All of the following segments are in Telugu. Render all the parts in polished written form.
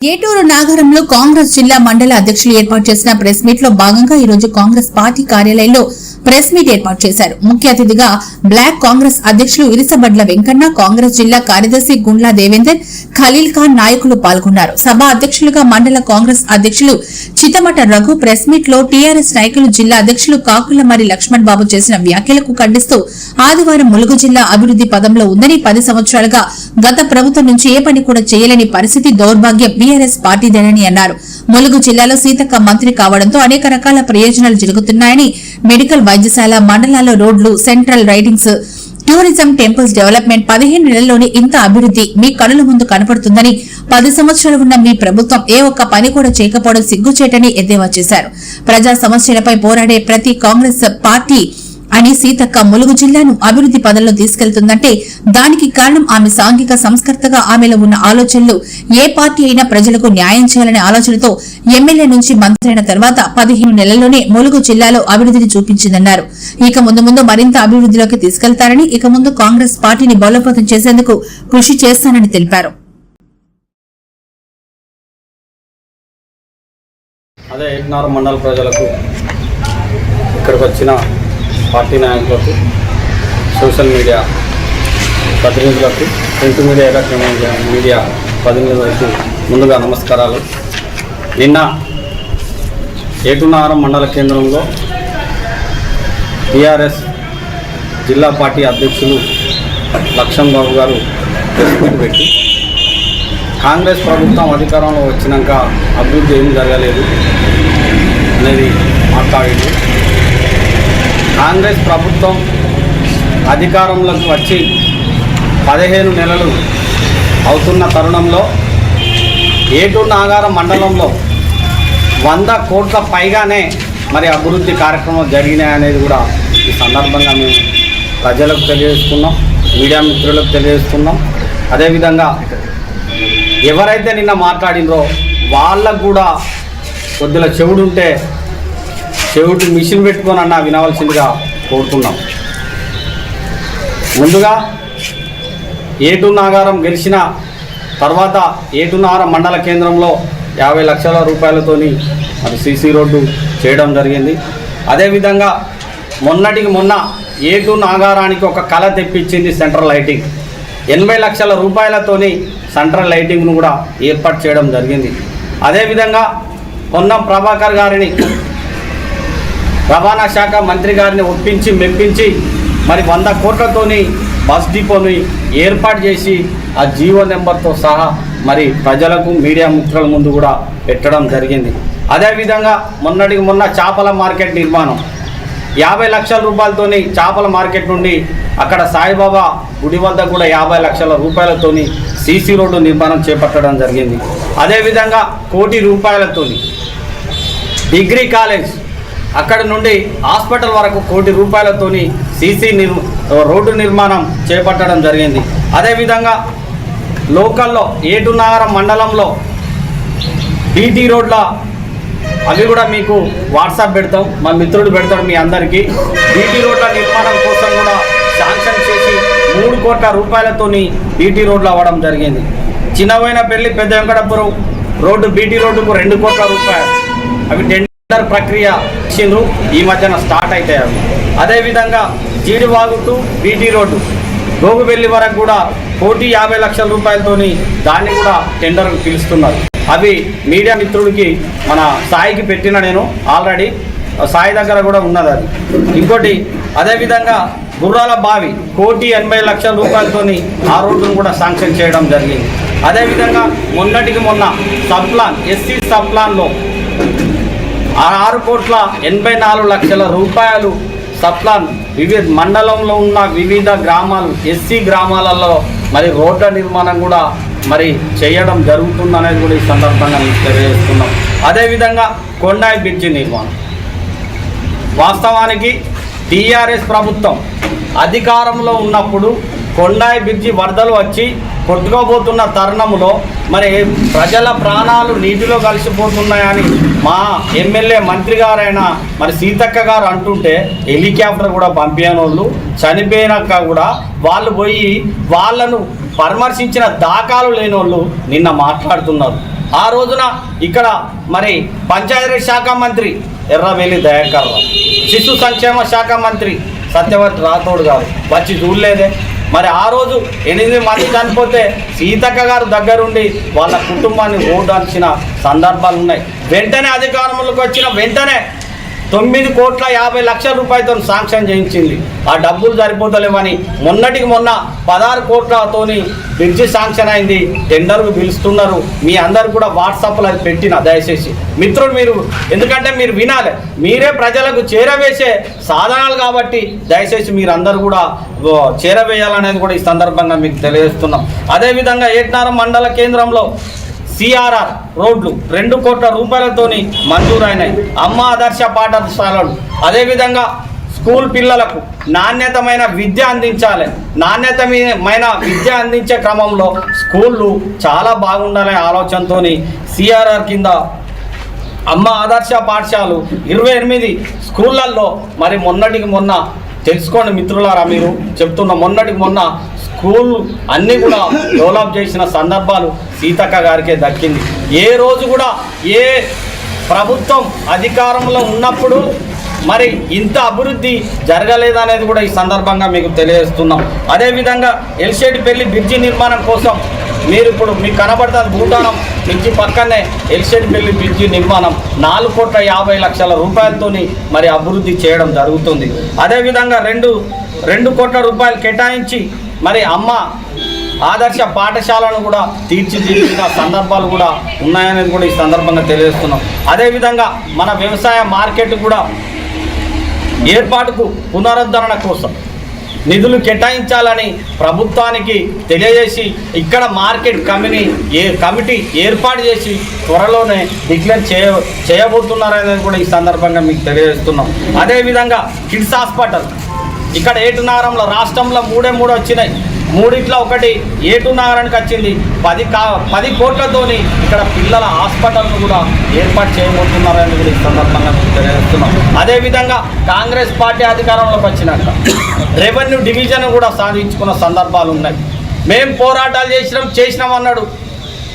ఏటూరు నాగరంలో కాంగ్రెస్ జిల్లా మండల అధ్యక్షులు ఏర్పాటు చేసిన ప్రెస్ మీట్ లో భాగంగా ఈ రోజు కాంగ్రెస్ పార్టీ కార్యాలయంలో ప్రెస్ మీట్ ఏర్పాటు చేశారు. ముఖ్య అతిథిగా బ్లాక్ కాంగ్రెస్ అధ్యక్షులు ఇరిసబడ్ల వెంకన్న, కాంగ్రెస్ జిల్లా కార్యదర్శి గుండ్లా దేవేందర్, ఖలీల్ ఖాన్ నాయకులు పాల్గొన్నారు. సభ అధ్యక్షులుగా మండల కాంగ్రెస్ అధ్యక్షులు చితమట రఘు, ప్రెస్ మీట్ లో టీఆర్ఎస్ నాయకులు జిల్లా అధ్యక్షులు కాకులమరి లక్ష్మణ్ బాబు చేసిన వ్యాఖ్యలకు ఖండిస్తూ ఆదివారం ములుగు జిల్లా అభివృద్ది పదంలో ఉందని, 10 సంవత్సరాలుగా గత ప్రభుత్వం నుంచి ఏ పని కూడా చేయలేని పరిస్థితి దౌర్భాగ్యం బీఆర్ఎస్ పార్టీదేనని అన్నారు. ములుగు జిల్లాలో సీతక్క మంత్రి కావడంతో అనేక రకాల ప్రయోజనాలు జరుగుతున్నాయని, మెడికల్, వైద్యశాల, మండలాల్లో రోడ్లు, central writings, tourism, temples development 15 నెలల్లోనే ఇంత అభివృద్ది మీ కనుల ముందు కనపడుతుందని, 10 సంవత్సరాలు ఉన్న మీ ప్రభుత్వం ఏ ఒక్క పని కూడా చేయకపోవడం సిగ్గుచేటని ఎద్దేవా చేశారు. ప్రజా సమస్యలపై పోరాడే ప్రతి కాంగ్రెస్ పార్టీ అని సీతక్క ములుగు జిల్లాను అభివృద్ది పదంలో తీసుకెళ్తుందంటే దానికి కారణం ఆమె సాంఘిక సంస్కర్తగా ఆమెలో ఉన్న ఆలోచనలు. ఏ పార్టీ అయినా ప్రజలకు న్యాయం చేయాలనే ఆలోచనతో ఎమ్మెల్యే నుంచి మంత్రి అయిన తర్వాత 15 నెలల్లోనే ములుగు జిల్లాలో అభివృద్దిని చూపించిందన్నారు. ఇక ముందు మరింత అభివృద్దిలోకి తీసుకెళ్తారని, ఇక ముందు కాంగ్రెస్ పార్టీని బలోపేతం చేసేందుకు కృషి చేస్తానని తెలిపారు. అదే ఏటూరు మండల ప్రజలకు, ఇక్కడికి వచ్చిన పార్టీ నాయకులకు, సోషల్ మీడియా ప్రతినిధులకు, ప్రింట్ మీడియా, ఎలక్ట్రానిక్ మీడియా ప్రతినిధులకు ముందుగా నమస్కారాలు. నిన్న ఏటూరు మండల కేంద్రంలో టీఆర్ఎస్ జిల్లా పార్టీ అధ్యక్షులు లక్ష్మణ్ బాబు గారు ప్రెస్ మీట్ పెట్టి కాంగ్రెస్ ప్రభుత్వం అధికారంలో వచ్చినాక అభివృద్ధి ఏమీ జరగలేదు అనేది మాట్లాడింది. కాంగ్రెస్ ప్రభుత్వం అధికారంలోకి వచ్చి 15 నెలలు అవుతున్న తరుణంలో ఏటూరు నాగారం మండలంలో 100 కోట్ల పైగానే మరి అభివృద్ధి కార్యక్రమాలు జరిగినాయనేది కూడా ఈ సందర్భంగా మేము ప్రజలకు తెలియజేస్తున్నాం, మీడియా మిత్రులకు తెలియజేస్తున్నాం. అదేవిధంగా ఎవరైతే నిన్న మాట్లాడినరో వాళ్ళకు కూడా కొద్దిగా చెవుడు ఉంటే చెవుడు మిషన్ పెట్టుకొని అన్నా వినవలసిందిగా కోరుతున్నాం. ముందుగా ఏటూరు నాగారం గెలిచిన తర్వాత ఏటూరు నాగారం మండల కేంద్రంలో 50 లక్షల రూపాయలతోని మరి సీసీ రోడ్డు చేయడం జరిగింది. అదేవిధంగా మొన్నటికి మొన్న ఏటూరు నాగారానికి ఒక కళ తెప్పించింది సెంట్రల్ లైటింగ్. 80 లక్షల రూపాయలతోని సెంట్రల్ లైటింగ్ను కూడా ఏర్పాటు చేయడం జరిగింది. అదేవిధంగా పొన్నం ప్రభాకర్ గారిని రవాణా శాఖ మంత్రి గారిని ఒప్పించి మెప్పించి మరి 100 కోట్లతోని బస్ డిపోని ఏర్పాటు చేసి ఆ జీవో నెంబర్తో సహా మరి ప్రజలకు, మీడియా మిత్రుల ముందు కూడా పెట్టడం జరిగింది. అదేవిధంగా మొన్నటికి మొన్న చేపల మార్కెట్ నిర్మాణం 50 లక్షల రూపాయలతోని చేపల మార్కెట్ నుండి అక్కడ సాయిబాబా గుడి వద్ద కూడా 50 లక్షల రూపాయలతోని సీసీ రోడ్డు నిర్మాణం చేపట్టడం జరిగింది. అదేవిధంగా 1 కోటి రూపాయలతోని డిగ్రీ కాలేజ్ అక్కడి నుండి హాస్పిటల్ వరకు 1 కోటి రూపాయలతోని సీసీ రోడ్డు నిర్మాణం చేపట్టడం జరిగింది. అదేవిధంగా లోకల్లో ఏటూరు నాగారం మండలంలో బీటీ రోడ్ల అవి కూడా మీకు వాట్సాప్ పెడతాం, మా మిత్రుడు పెడతాడు మీ అందరికీ. బీటీ రోడ్ల నిర్మాణం కోసం కూడా శాంక్షన్ చేసి 3 కోట్ల రూపాయలతోని బీటీ రోడ్లు అవ్వడం జరిగింది. చిన్నవైనపల్లి, పెద్ద వెంకటపురం రోడ్డు బీటీ రోడ్డుకు 2 కోట్ల రూపాయలు, అవి టెండర్ ప్రక్రియ ఇచ్చిండ్రు, ఈ మధ్యన స్టార్ట్ అవుతాయి. అదేవిధంగా జీడివాగు టు బీటీ రోడ్డు గోగువెల్లి వరకు కూడా 1,50 లక్షల రూపాయలతోని దాన్ని కూడా టెండర్కు పిలుస్తున్నారు. అవి మీడియా మిత్రుడికి మన సాయికి పెట్టిన నేను ఆల్రెడీ, సాయి దగ్గర కూడా ఉన్నది అది. ఇంకోటి అదేవిధంగా గుర్రాల బావి 1,80 లక్షల రూపాయలతోని ఆ రోడ్డును కూడా శాంక్షన్ చేయడం జరిగింది. అదేవిధంగా మొన్నటికి మొన్న సబ్ప్లాన్, ఎస్సీ సబ్ప్లాన్లో 6,84 లక్షల రూపాయలు సబ్ప్లాన్ వివిధ మండలంలో ఉన్న వివిధ గ్రామాలు, ఎస్సీ గ్రామాలలో మరి రోడ్ల నిర్మాణం కూడా మరి చేయడం జరుగుతుందనేది కూడా ఈ సందర్భంగా మీకు తెలియజేస్తున్నాం. అదేవిధంగా కొండాయి బ్రిడ్జి నిర్మాణం, వాస్తవానికి టీఆర్ఎస్ ప్రభుత్వం అధికారంలో ఉన్నప్పుడు కొండాయి బ్రిడ్జి వరదలు వచ్చి కొట్టుకోబోతున్న తరుణంలో మరి ప్రజల ప్రాణాలు నీటిలో కలిసిపోతున్నాయని మా ఎమ్మెల్యే మంత్రి గారైన మరి సీతక్క గారు అంటుంటే హెలికాప్టర్ కూడా పంపించనోళ్ళు, చనిపోయినాక కూడా వాళ్ళు పోయి వాళ్ళను పరామర్శించిన దాఖలు లేనోళ్ళు నిన్న మాట్లాడుతున్నారు. ఆ రోజున ఇక్కడ మరి పంచాయతీరాజ్ శాఖ మంత్రి ఎర్రబెల్లి దయాకర్ రావు, శిశు సంక్షేమ శాఖ మంత్రి సత్యవతి రాథోడ్ గారు వచ్చి చూడలేదే. మరి ఆ రోజు 8 మంది చనిపోతే సీతక్క గారు దగ్గరుండి వాళ్ళ కుటుంబాన్ని ఓదార్చిన సందర్భాలు ఉన్నాయి. వెంటనే అధికారంలోకి వచ్చిన వెంటనే 9,50,00,000 రూపాయలతో శాంక్షన్ చేయించింది. ఆ డబ్బులు సరిపోతలేవని మొన్నటికి మొన్న 16 కోట్లతోని బ్రిడ్జి శాంక్షన్ అయింది. టెండర్కు పిలుస్తున్నారు. మీ అందరు కూడా వాట్సాప్లో అది పెట్టిన దయచేసి మిత్రులు మీరు, ఎందుకంటే మీరు వినాలి, మీరే ప్రజలకు చేరవేసే సాధనాలు కాబట్టి దయచేసి మీరు అందరూ కూడా చేరవేయాలనేది కూడా ఈ సందర్భంగా మీకు తెలియజేస్తున్నాం. అదేవిధంగా ఏట్నారం మండల కేంద్రంలో సిఆర్ఆర్ రోడ్లు 2 కోట్ల రూపాయలతోని మంజూరైనాయి. అమ్మ ఆదర్శ పాఠశాలలు, అదేవిధంగా స్కూల్ పిల్లలకు నాణ్యతమైన విద్య అందించాలి. నాణ్యతమైన విద్య అందించే క్రమంలో స్కూళ్ళు చాలా బాగుండాలనే ఆలోచనతో సిఆర్ఆర్ కింద అమ్మ ఆదర్శ పాఠశాలలు 28 స్కూళ్ళల్లో మరి మొన్నటికి మొన్న తెలుసుకోండి మిత్రులారా, మీరు చెప్తున్న మొన్నటికి మొన్న స్కూల్ అన్నీ కూడా డెవలప్ చేసిన సందర్భాలు సీతక్క గారికే దక్కింది. ఏ రోజు కూడా ఏ ప్రభుత్వం అధికారంలో ఉన్నప్పుడు మరి ఇంత అభివృద్ధి జరగలేదనేది కూడా ఈ సందర్భంగా మీకు తెలియజేస్తున్నాం. అదేవిధంగా ఎల్షేటిపల్లి బ్రిడ్జి నిర్మాణం కోసం మీరు ఇప్పుడు మీకు కనబడుతుంది భూటానం బ్రిడ్జి పక్కనే ఎల్షేటిపల్లి బ్రిడ్జి నిర్మాణం 4,50,00,000 రూపాయలతోని మరి అభివృద్ధి చేయడం జరుగుతుంది. అదేవిధంగా 2 కోట్ల రూపాయలు కేటాయించి మరి అమ్మ ఆదర్శ పాఠశాలను కూడా తీర్చిదిద్దిన సందర్భాలు కూడా ఉన్నాయనేది కూడా ఈ సందర్భంగా తెలియజేస్తున్నాం. అదేవిధంగా మన వ్యవసాయ మార్కెట్ కూడా ఏర్పాటుకు పునరుద్ధరణ కోసం నిధులు కేటాయించాలని ప్రభుత్వానికి తెలియజేసి ఇక్కడ మార్కెట్ కమిటీ ఏర్పాటు చేసి త్వరలోనే డిక్లేర్ చేయబోతున్నారనేది కూడా ఈ సందర్భంగా మీకు తెలియజేస్తున్నాం. అదేవిధంగా కిడ్స్ హాస్పిటల్ ఇక్కడ ఏటునగరంలో రాష్ట్రంలో 3 వచ్చినాయి. 3 ఒకటి ఏటునగరానికి వచ్చింది. 10 కోట్లతోని ఇక్కడ పిల్లల హాస్పిటల్ను కూడా ఏర్పాటు చేయబోతున్నారని కూడా ఈ సందర్భంగా తెలియజేస్తున్నాం. అదేవిధంగా కాంగ్రెస్ పార్టీ అధికారంలోకి వచ్చినాక రెవెన్యూ డివిజన్ కూడా సాధించుకున్న సందర్భాలు ఉన్నాయి. మేము పోరాటాలు చేసినాం అన్నాడు.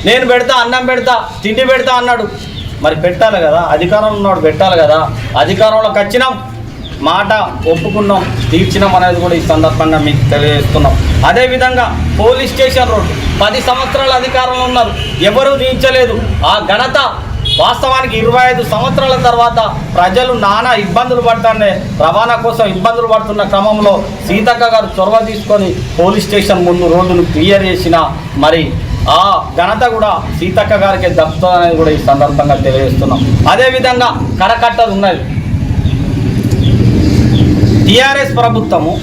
నేను పెడతా, అన్నం పెడతా, తిండి పెడతా అన్నాడు. మరి పెట్టాలి కదా, అధికారంలో ఉన్నాడు, పెట్టాలి కదా. అధికారంలోకి వచ్చినాం, మాట ఒప్పుకున్నాం, తీర్చినాం అనేది కూడా ఈ సందర్భంగా మీకు తెలియజేస్తున్నాం. అదేవిధంగా పోలీస్ స్టేషన్ రోడ్డు 10 సంవత్సరాల అధికారంలో ఉన్నారు, ఎవరూ తీర్చలేదు. ఆ ఘనత వాస్తవానికి 25 సంవత్సరాల తర్వాత ప్రజలు నానా ఇబ్బందులు పడుతుండే, రవాణా కోసం ఇబ్బందులు పడుతున్న క్రమంలో సీతక్క గారు చొరవ తీసుకొని పోలీస్ స్టేషన్ ముందు రోడ్డును క్లియర్ చేసిన మరి ఆ ఘనత కూడా సీతక్క గారికి దక్కుతుందనేది కూడా ఈ సందర్భంగా తెలియజేస్తున్నాం. అదేవిధంగా కరకట్టలు ఉన్నది. టీఆర్ఎస్ ప్రభుత్వము